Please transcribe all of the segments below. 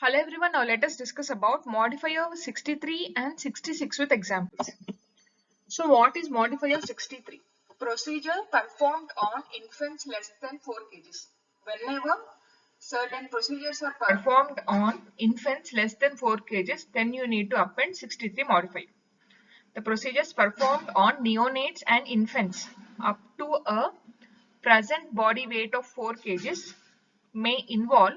Hello everyone, now let us discuss about modifier 63 and 66 with examples. So what is modifier 63? Procedure performed on infants less than 4 kgs. Whenever certain procedures are performed on infants less than 4 kgs, then you need to append 63 modifier. The procedures performed on neonates and infants up to a present body weight of 4 kgs may involve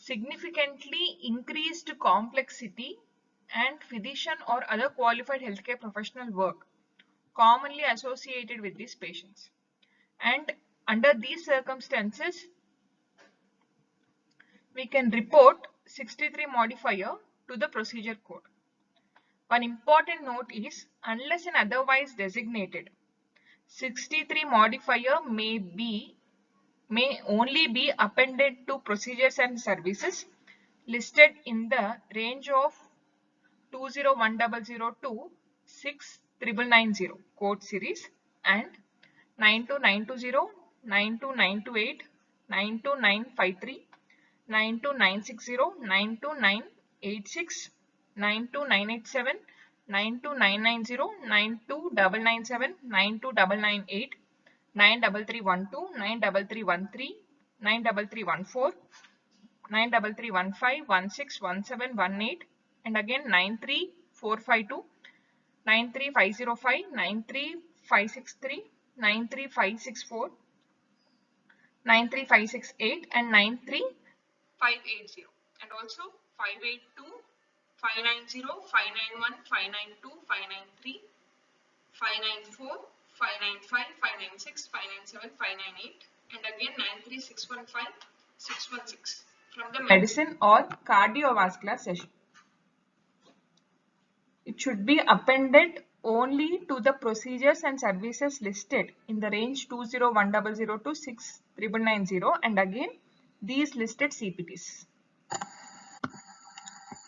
significantly increased complexity and physician or other qualified healthcare professional work commonly associated with these patients. And under these circumstances, we can report 63 modifier to the procedure code. One important note is, unless and otherwise designated, 63 modifier may only be appended to procedures and services listed in the range of 20100 to 69990 code series and 92920, 92928, 92953, 92960, 92986, 92987, 92990, 92997, 92998, 93312, 93313, 93314, 93315, 161718, and again 93452, 93505, 93563, 93564, 93568, and 93580, and also 582, 590, 591, 592, 593, 594, 595, 596, 597, 598, and again 93615, 616 from the medicine or cardiovascular session. It should be appended only to the procedures and services listed in the range 20100 to 69990 and again these listed CPTs.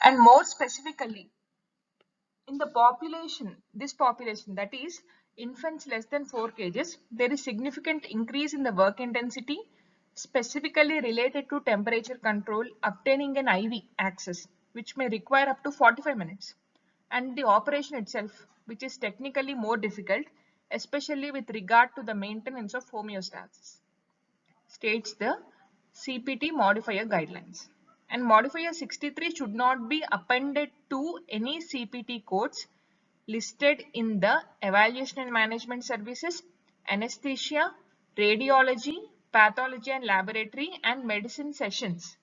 And more specifically, in the population, that is infants less than 4 kgs, there is significant increase in the work intensity specifically related to temperature control, obtaining an IV access, which may require up to 45 minutes. And the operation itself, which is technically more difficult, especially with regard to the maintenance of homeostasis, states the CPT modifier guidelines. And modifier 63 should not be appended to any CPT codes listed in the evaluation and management services, anesthesia, radiology, pathology and laboratory, and medicine sections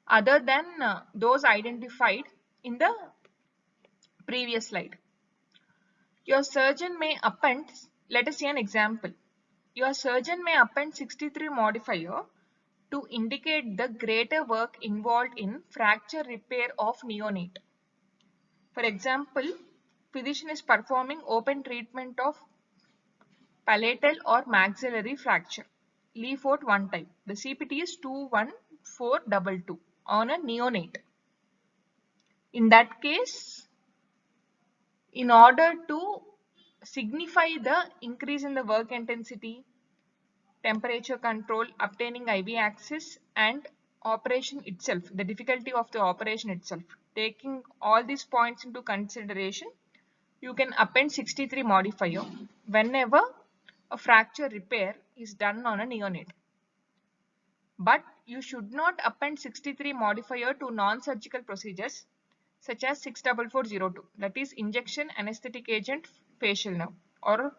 other than those identified in the previous slide. Your surgeon may append, let us see an example. Your surgeon may append 63 modifier to indicate the greater work involved in fracture repair of neonate. For example, physician is performing open treatment of palatal or maxillary fracture, Leafort 1 type. The CPT is 21422 on a neonate. In that case, in order to signify the increase in the work intensity, temperature control, obtaining IV access, and operation itself, the difficulty of the operation itself, taking all these points into consideration, you can append 63 modifier whenever a fracture repair is done on a neonate. But you should not append 63 modifier to non-surgical procedures such as 64402, that is injection anesthetic agent facial nerve, or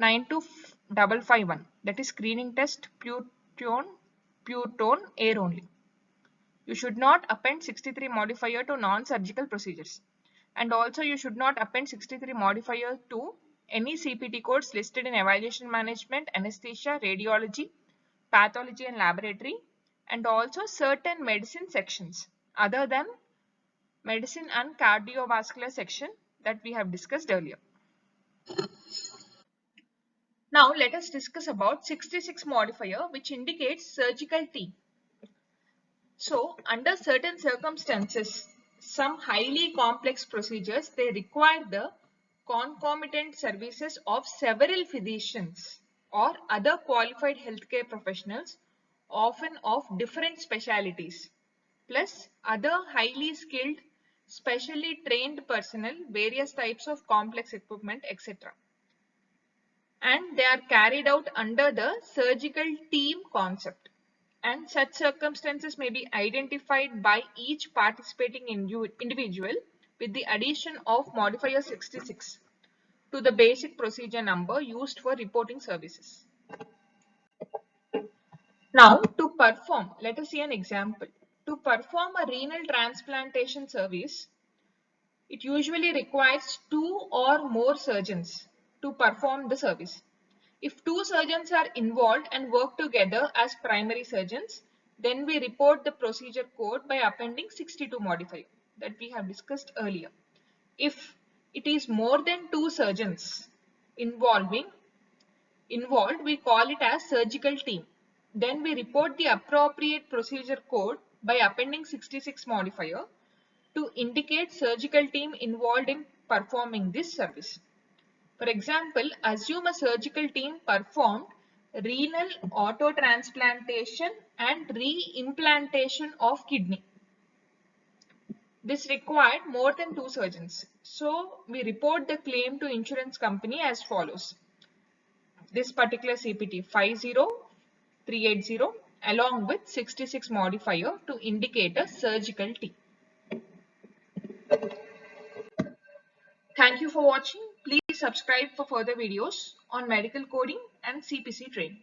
92551, that is screening test pure tone air only. You should not append 63 modifier to non-surgical procedures. And also you should not append 63 modifier to any CPT codes listed in evaluation management, anesthesia, radiology, pathology and laboratory, and also certain medicine sections other than medicine and cardiovascular section that we have discussed earlier. Now let us discuss about 66 modifier, which indicates surgical team. So under certain circumstances, some highly complex procedures, they require the concomitant services of several physicians or other qualified healthcare professionals, often of different specialities. plus other highly skilled, specially trained personnel, various types of complex equipment, etc. And they are carried out under the surgical team concept. And such circumstances may be identified by each participating individual with the addition of modifier 66 to the basic procedure number used for reporting services. Now, to perform, let us see an example. To perform a renal transplantation service, it usually requires 2 or more surgeons to perform the service. If 2 surgeons are involved and work together as primary surgeons, then we report the procedure code by appending 62 modifier that we have discussed earlier. If it is more than 2 surgeons involved, we call it as surgical team. Then we report the appropriate procedure code by appending 66 modifier to indicate surgical team involved in performing this service. For example, assume a surgical team performed renal autotransplantation and reimplantation of kidney. This required more than 2 surgeons. So we report the claim to insurance company as follows. This particular CPT 50380 along with 66 modifier to indicate a surgical team. Thank you for watching. Please subscribe for further videos on medical coding and CPC training.